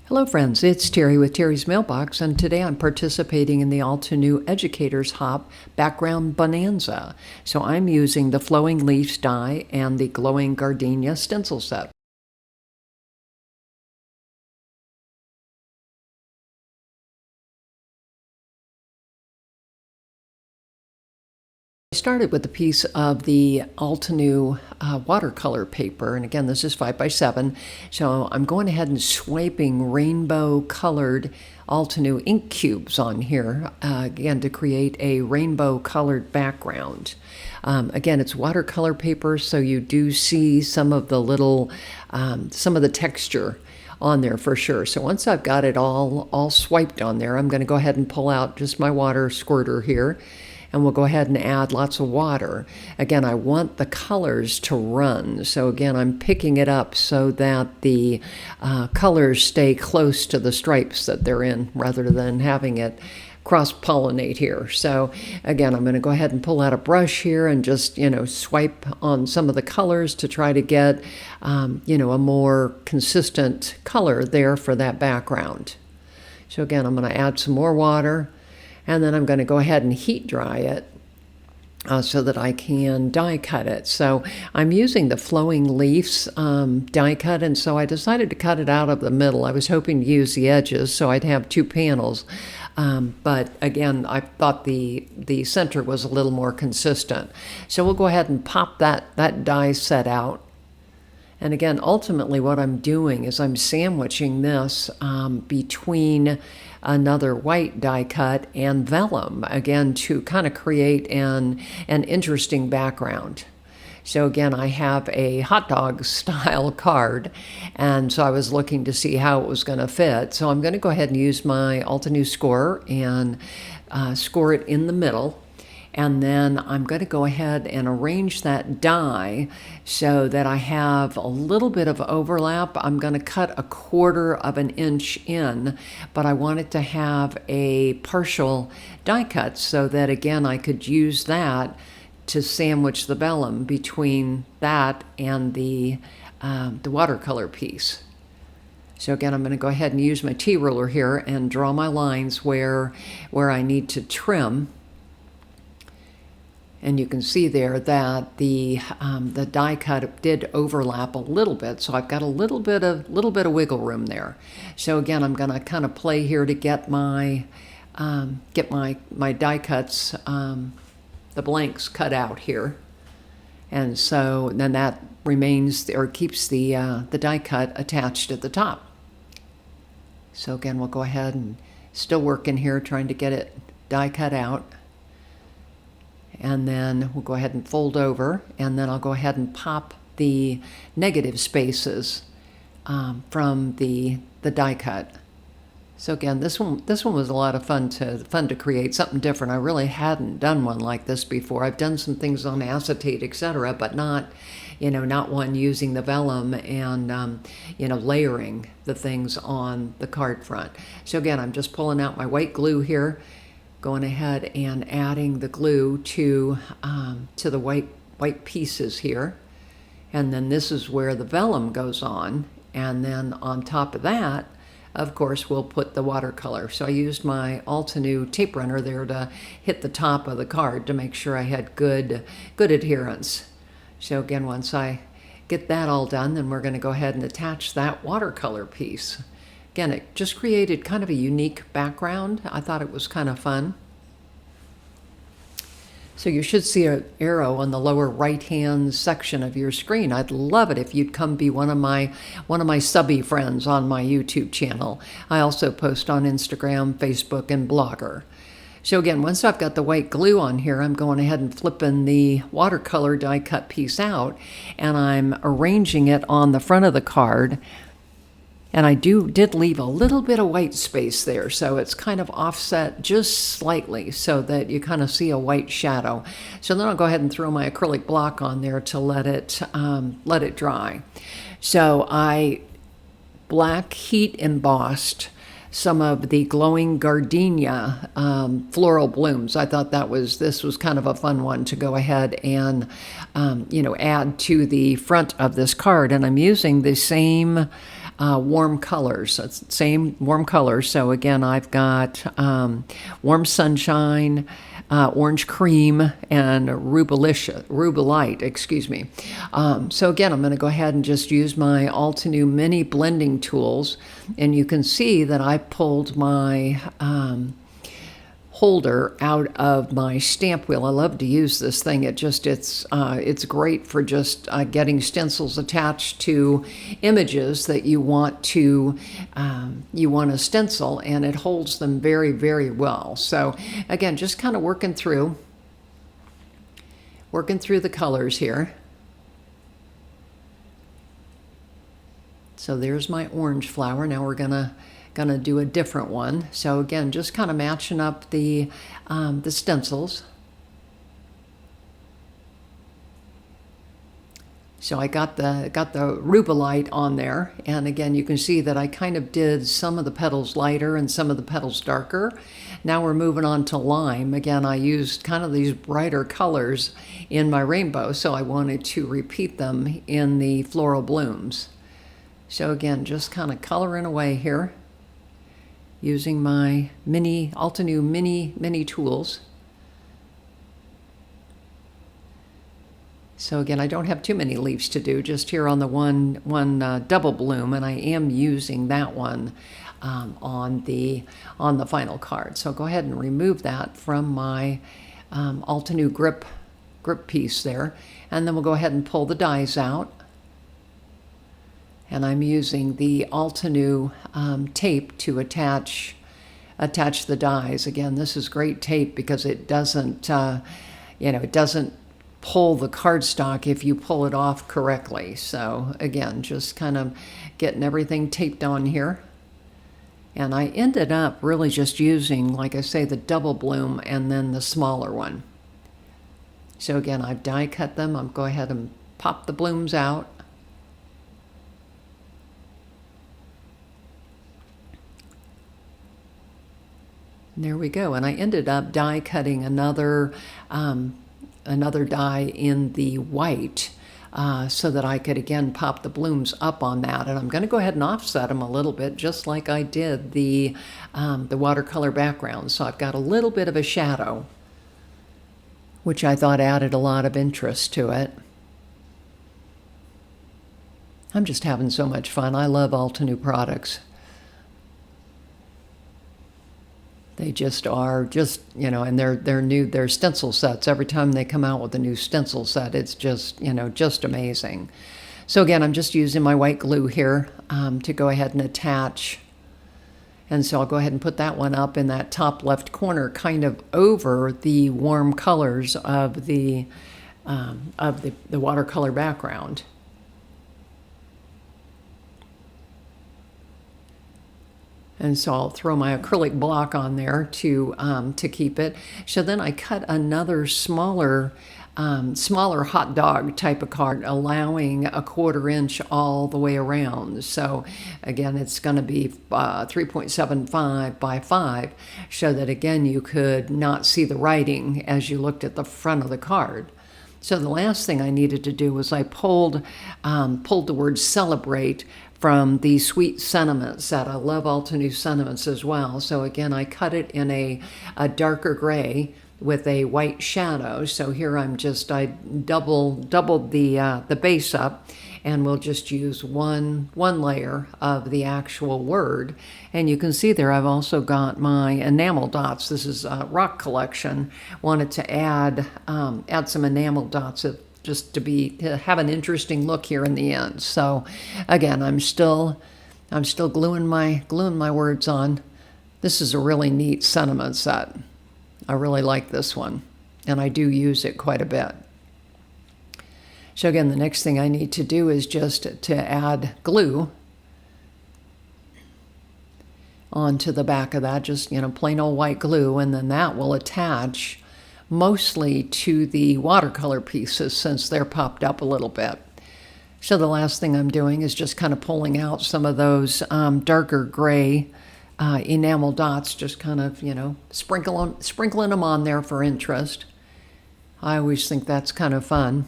Hello friends, it's Terry with Terry's Mailbox, and today I'm participating in the Altenew Educators Hop Background Bonanza. So I'm using the Flowing Leaves die and the Glowing Gardenia stencil set. I started with a piece of the Altenew watercolor paper, and again this is 5x7, so I'm going ahead and swiping rainbow colored Altenew ink cubes on here, again to create a rainbow colored background. Again, it's watercolor paper, so you do see some of the little, some of the texture on there for sure. So once I've got it all swiped on there, I'm going to go ahead and pull out just my water squirter here, and we'll go ahead and add lots of water. Again, I want the colors to run. So again, I'm picking it up so that the colors stay close to the stripes that they're in rather than having it cross-pollinate here. So again, I'm going to go ahead and pull out a brush here and just, swipe on some of the colors to try to get, a more consistent color there for that background. So again, I'm going to add some more water. And then I'm going to go ahead and heat dry it so that I can die cut it. So I'm using the Flowing Leaves die cut, and so I decided to cut it out of the middle. I was hoping to use the edges so I'd have two panels. But again, I thought the center was a little more consistent. So we'll go ahead and pop that die set out. And again, ultimately what I'm doing is I'm sandwiching this between another white die cut and vellum, again, to kind of create an interesting background. So again, I have a hot dog style card, and so I was looking to see how it was going to fit. So I'm going to go ahead and use my Altenew scorer and score it in the middle. And then I'm going to go ahead and arrange that die so that I have a little bit of overlap. I'm going to cut 1/4 of an inch in, but I want it to have a partial die cut so that, again, I could use that to sandwich the vellum between that and the watercolor piece. So again, I'm going to go ahead and use my T-ruler here and draw my lines where I need to trim. And you can see there that the die cut did overlap a little bit, so I've got a little bit of wiggle room there. So again, I'm going to kind of play here to get my die cuts, the blanks cut out here, and so then that remains or keeps the die cut attached at the top. So again, we'll go ahead and still working here, trying to get it die cut out. And then we'll go ahead and fold over, and then I'll go ahead and pop the negative spaces from the die cut. So again, this one was a lot of fun to create, something different. I really hadn't done one like this before. I've done some things on acetate, etc., but not one using the vellum and layering the things on the card front. So again, I'm just pulling out my white glue here, going ahead and adding the glue to the white pieces here. And then this is where the vellum goes on. And then on top of that, of course, we'll put the watercolor. So I used my Altenew tape runner there to hit the top of the card to make sure I had good adherence. So again, once I get that all done, then we're going to go ahead and attach that watercolor piece. Again, it just created kind of a unique background. I thought it was kind of fun. So you should see an arrow on the lower right-hand section of your screen. I'd love it if you'd come be one of my subby friends on my YouTube channel. I also post on Instagram, Facebook, and Blogger. So again, once I've got the white glue on here, I'm going ahead and flipping the watercolor die cut piece out, and I'm arranging it on the front of the card. And I did leave a little bit of white space there, so it's kind of offset just slightly so that you kind of see a white shadow. So then I'll go ahead and throw my acrylic block on there to let it dry. So I black heat embossed some of the glowing gardenia floral blooms. I thought this was kind of a fun one to go ahead and add to the front of this card. And I'm using the same warm colors. It's the same warm colors. So again, I've got Warm Sunshine, Orange Cream, and Rubelite, excuse me. So again, I'm going to go ahead and just use my Altenew mini blending tools, and you can see that I pulled my holder out of my stamp wheel. I love to use this thing. It's great for just getting stencils attached to images that you want to stencil, and it holds them very, very well. So again, just kind of working through the colors here. So there's my orange flower. Now we're gonna do a different one. So again, just kind of matching up the stencils. So I got the Rubelite on there, and again, you can see that I kind of did some of the petals lighter and some of the petals darker. Now we're moving on to lime. Again, I used kind of these brighter colors in my rainbow, so I wanted to repeat them in the floral blooms. So again, just kind of coloring away here, using my Altenew mini tools. So again, I don't have too many leaves to do, just here on the one double bloom, and I am using that one on the final card. So go ahead and remove that from my Altenew grip piece there, and then we'll go ahead and pull the dies out. And I'm using the Altenew tape to attach the dies. Again, this is great tape because it doesn't, it doesn't pull the cardstock if you pull it off correctly. So again, just kind of getting everything taped on here. And I ended up really just using, like I say, the double bloom and then the smaller one. So again, I've die cut them. I'll go ahead and pop the blooms out. There we go, and I ended up die cutting another die in the white so that I could again pop the blooms up on that. And I'm going to go ahead and offset them a little bit, just like I did the watercolor background. So I've got a little bit of a shadow, which I thought added a lot of interest to it. I'm just having so much fun. I love Altenew products. They just are and they're stencil sets. Every time they come out with a new stencil set, it's just amazing. So again, I'm just using my white glue here to go ahead and attach. And so I'll go ahead and put that one up in that top left corner, kind of over the warm colors of the watercolor background. And so I'll throw my acrylic block on there to keep it. So then I cut another smaller hot dog type of card, allowing a 1/4 inch all the way around. So again, it's going to be 3.75 by 5, so that again you could not see the writing as you looked at the front of the card. So the last thing I needed to do was I pulled the word celebrate from the Sweet Sentiments set. I love Altenew Sentiments as well. So again, I cut it in a darker gray with a white shadow. So here I doubled the base up, and we'll just use one layer of the actual word. And you can see there I've also got my enamel dots. This is a rock collection. Wanted to add some enamel dots just to have an interesting look here in the end. So again, I'm still gluing my words on. This is a really neat sentiment set. I really like this one, and I do use it quite a bit. So again, the next thing I need to do is just to add glue onto the back of that, just plain old white glue, and then that will attach mostly to the watercolor pieces since they're popped up a little bit. So the last thing I'm doing is just kind of pulling out some of those darker gray enamel dots, just kind of, sprinkling them on there for interest. I always think that's kind of fun.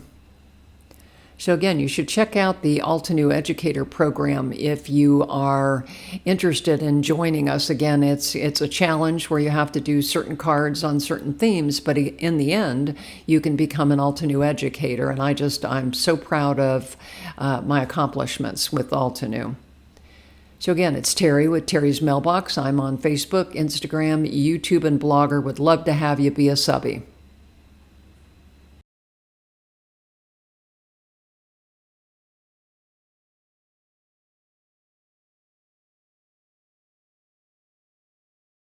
So again, you should check out the Altenew Educator Program if you are interested in joining us. Again, it's a challenge where you have to do certain cards on certain themes, but in the end, you can become an Altenew educator. And I'm so proud of my accomplishments with Altenew. So again, it's Terry with Terry's Mailbox. I'm on Facebook, Instagram, YouTube, and Blogger. Would love to have you be a subby.